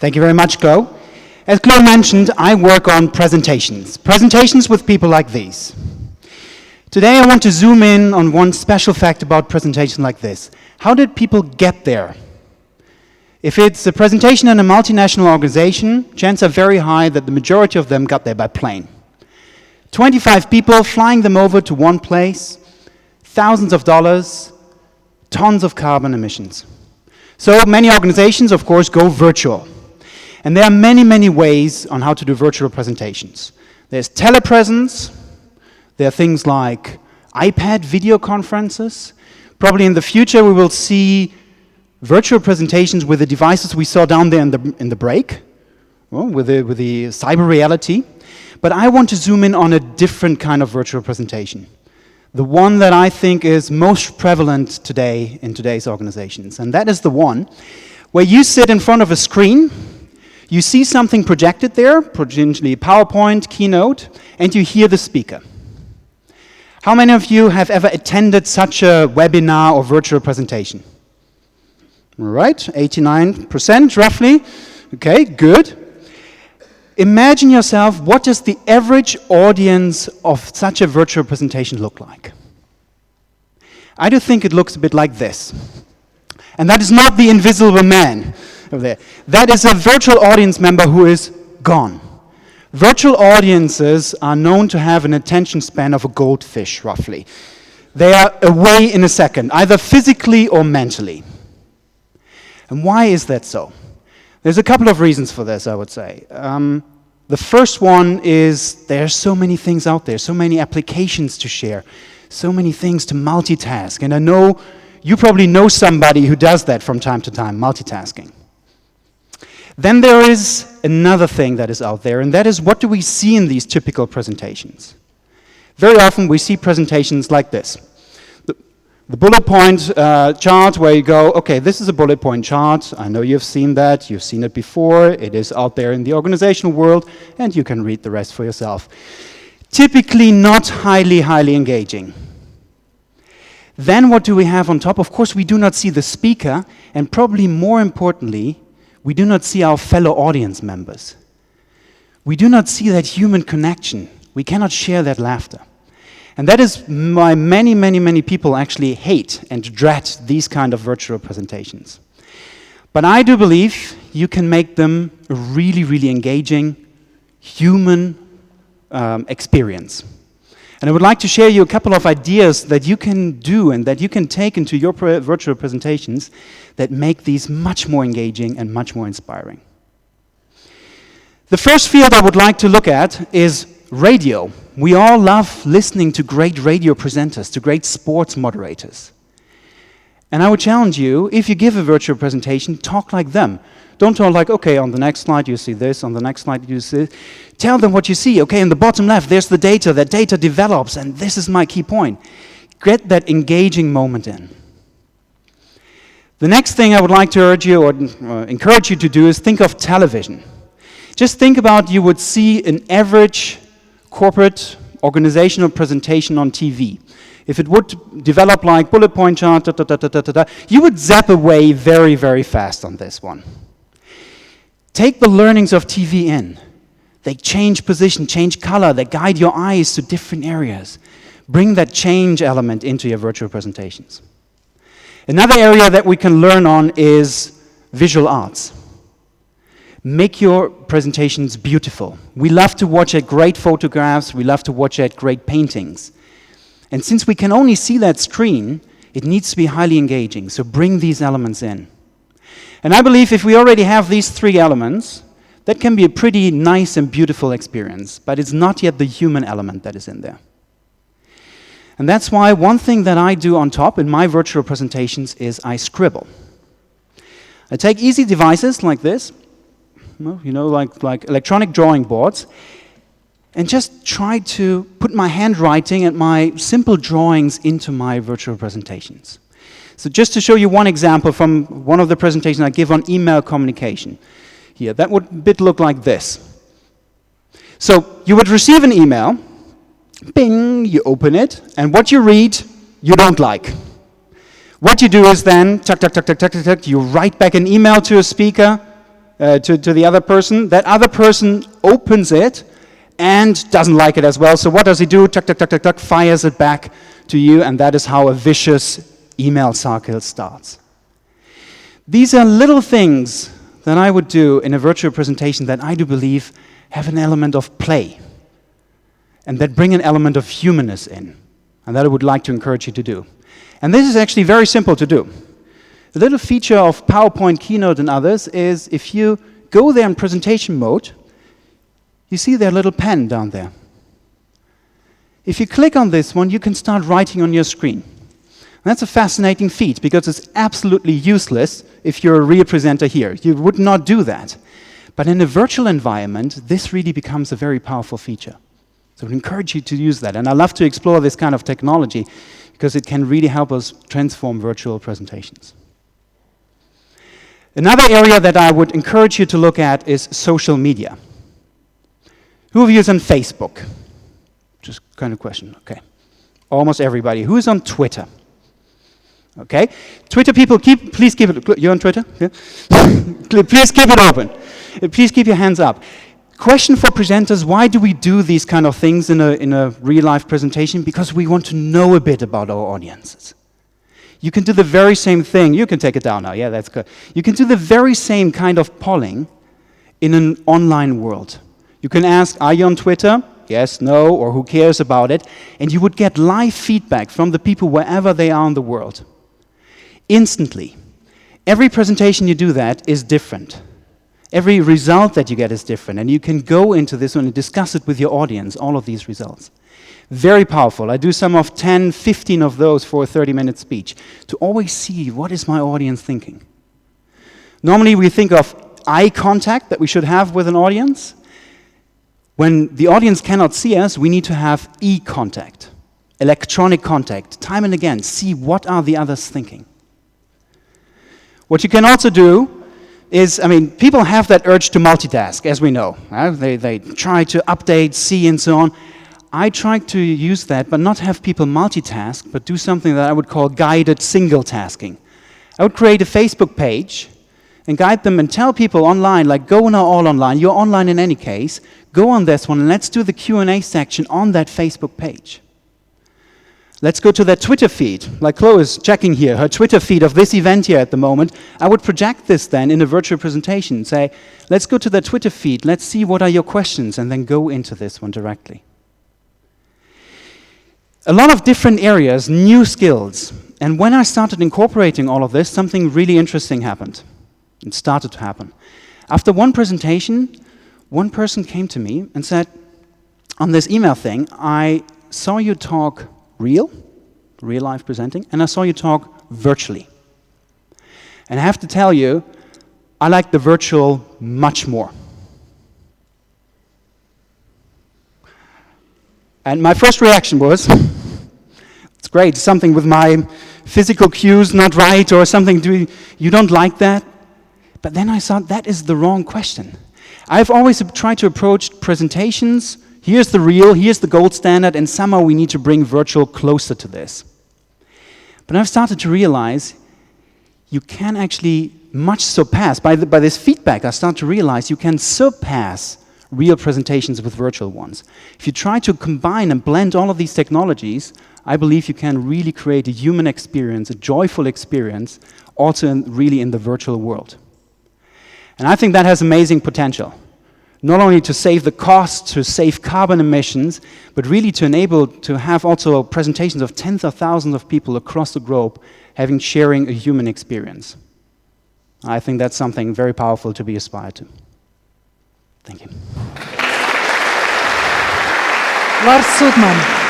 Thank you very much, Chloe. As Chloe mentioned, I work on presentations. Presentations with people like these. Today I want to zoom in on one special fact about presentation like this. How did people get there? If it's a presentation in a multinational organization, chances are very high that the majority of them got there by plane. 25 people flying them over to one place, thousands of dollars, tons of carbon emissions. So many organizations, of course, go virtual. And there are many, many ways on how to do virtual presentations. There's telepresence, there are things like iPad video conferences. Probably in the future we will see virtual presentations with the devices we saw down there in the break, with the cyber reality. But I want to zoom in on a different kind of virtual presentation. The one that I think is most prevalent today in today's organizations. And that is the one where you sit in front of a screen, you see something projected there, potentially PowerPoint, keynote, and you hear the speaker. How many of you have ever attended such a webinar or virtual presentation? All right, 89% roughly. Okay, good. Imagine yourself, what does the average audience of such a virtual presentation look like? I do think it looks a bit like this. And that is not the invisible man over there. That is a virtual audience member who is gone. Virtual audiences are known to have an attention span of a goldfish, roughly. They are away in a second, either physically or mentally. And why is that so? There's a couple of reasons for this, I would say. The first one is there are so many things out there, so many applications to share, so many things to multitask. And I know you probably know somebody who does that from time to time, multitasking. Then there is another thing that is out there, and that is, what do we see in these typical presentations? Very often we see presentations like this. The bullet point chart where you go, okay, this is a bullet point chart. I know you've seen that. You've seen it before. It is out there in the organizational world, and you can read the rest for yourself. Typically not highly engaging. Then what do we have on top? Of course, we do not see the speaker, and probably more importantly, we do not see our fellow audience members. We do not see that human connection. We cannot share that laughter. And that is why many people actually hate and dread these kind of virtual presentations. But I do believe you can make them a really engaging human experience. And I would like to share you a couple of ideas that you can do and that you can take into your virtual presentations that make these much more engaging and much more inspiring. The first field I would like to look at is radio. We all love listening to great radio presenters, to great sports moderators. And I would challenge you, if you give a virtual presentation, talk like them. Don't talk like, okay, on the next slide you see this, on the next slide you see this. Tell them what you see. Okay, in the bottom left, there's the data. That data develops, and this is my key point. Get that engaging moment in. The next thing I would like to urge you or encourage you to do is think of television. Just think about, you would see an average corporate organizational presentation on TV. If it would develop like bullet point chart, you would zap away very fast on this one. Take the learnings of TV in. They change position, change color, they guide your eyes to different areas. Bring that change element into your virtual presentations. Another area that we can learn on is visual arts. Make your presentations beautiful. We love to watch at great photographs, we love to watch at great paintings. And since we can only see that screen, it needs to be highly engaging, so bring these elements in. And I believe if we already have these three elements, that can be a pretty nice and beautiful experience, but it's not yet the human element that is in there. And that's why one thing that I do on top in my virtual presentations is I scribble. I take easy devices like this, you know, like electronic drawing boards, and just try to put my handwriting and my simple drawings into my virtual presentations. So just to show you one example from one of the presentations I give on email communication. Here, that would look like this. So you would receive an email, bing, you open it, and what you read, you don't like. What you do is then, you write back an email to a speaker, to the other person. That other person opens it and doesn't like it as well. So what does he do? Tuck, tuck, tuck, tuck, tuck, fires it back to you, and that is how a vicious email cycle starts. These are little things that I would do in a virtual presentation that I do believe have an element of play and that bring an element of humanness in, and that I would like to encourage you to do. And this is actually very simple to do. The little feature of PowerPoint, Keynote, and others is if you go there in presentation mode, you see their little pen down there. If you click on this one, you can start writing on your screen. And that's a fascinating feat because it's absolutely useless if you're a real presenter here. You would not do that. But in a virtual environment, this really becomes a very powerful feature. So I would encourage you to use that. And I love to explore this kind of technology because it can really help us transform virtual presentations. Another area that I would encourage you to look at is social media. Who of you is on Facebook? Just kind of question, okay. Almost everybody. Who is on Twitter? Okay. Twitter people, please keep it, you're on Twitter? Yeah? Please keep it open. Please keep your hands up. Question for presenters, why do we do these kind of things in a real-life presentation? Because we want to know a bit about our audiences. You can do the very same thing. You can take it down now. Yeah, that's good. You can do the very same kind of polling in an online world. You can ask, are you on Twitter? Yes, no, or who cares about it? And you would get live feedback from the people wherever they are in the world. Instantly. Every presentation you do that is different. Every result that you get is different. And you can go into this one and discuss it with your audience, all of these results. Very powerful. I do some of 10, 15 of those for a 30-minute speech to always see what is my audience thinking. Normally we think of eye contact that we should have with an audience. When the audience cannot see us, we need to have e-contact, electronic contact, time and again, see what are the others thinking. What you can also do is, people have that urge to multitask, as we know. They try to update, see, and so on. I try to use that, but not have people multitask, but do something that I would call guided single tasking. I would create a Facebook page and guide them and tell people online, like, go now all online. You're online in any case. Go on this one, and let's do the Q&A section on that Facebook page. Let's go to that Twitter feed, like Chloe is checking here, her Twitter feed of this event here at the moment. I would project this then in a virtual presentation, say, let's go to the Twitter feed, let's see what are your questions, and then go into this one directly. A lot of different areas, new skills. And when I started incorporating all of this, something really interesting happened. It started to happen. After one presentation, one person came to me and said, on this email thing, I saw you talk real life presenting, and I saw you talk virtually. And I have to tell you, I like the virtual much more. And my first reaction was, it's great, something with my physical cues not right or something, you don't like that? But then I thought, that is the wrong question. I've always tried to approach presentations, here's the real, here's the gold standard, and somehow we need to bring virtual closer to this. But I've started to realize you can actually much surpass, by this feedback I start to realize you can surpass real presentations with virtual ones. If you try to combine and blend all of these technologies, I believe you can really create a human experience, a joyful experience, also really in the virtual world. And I think that has amazing potential. Not only to save the cost, to save carbon emissions, but really to enable to have also presentations of tens of thousands of people across the globe sharing a human experience. I think that's something very powerful to be aspired to. Thank you. Lars Sudmann.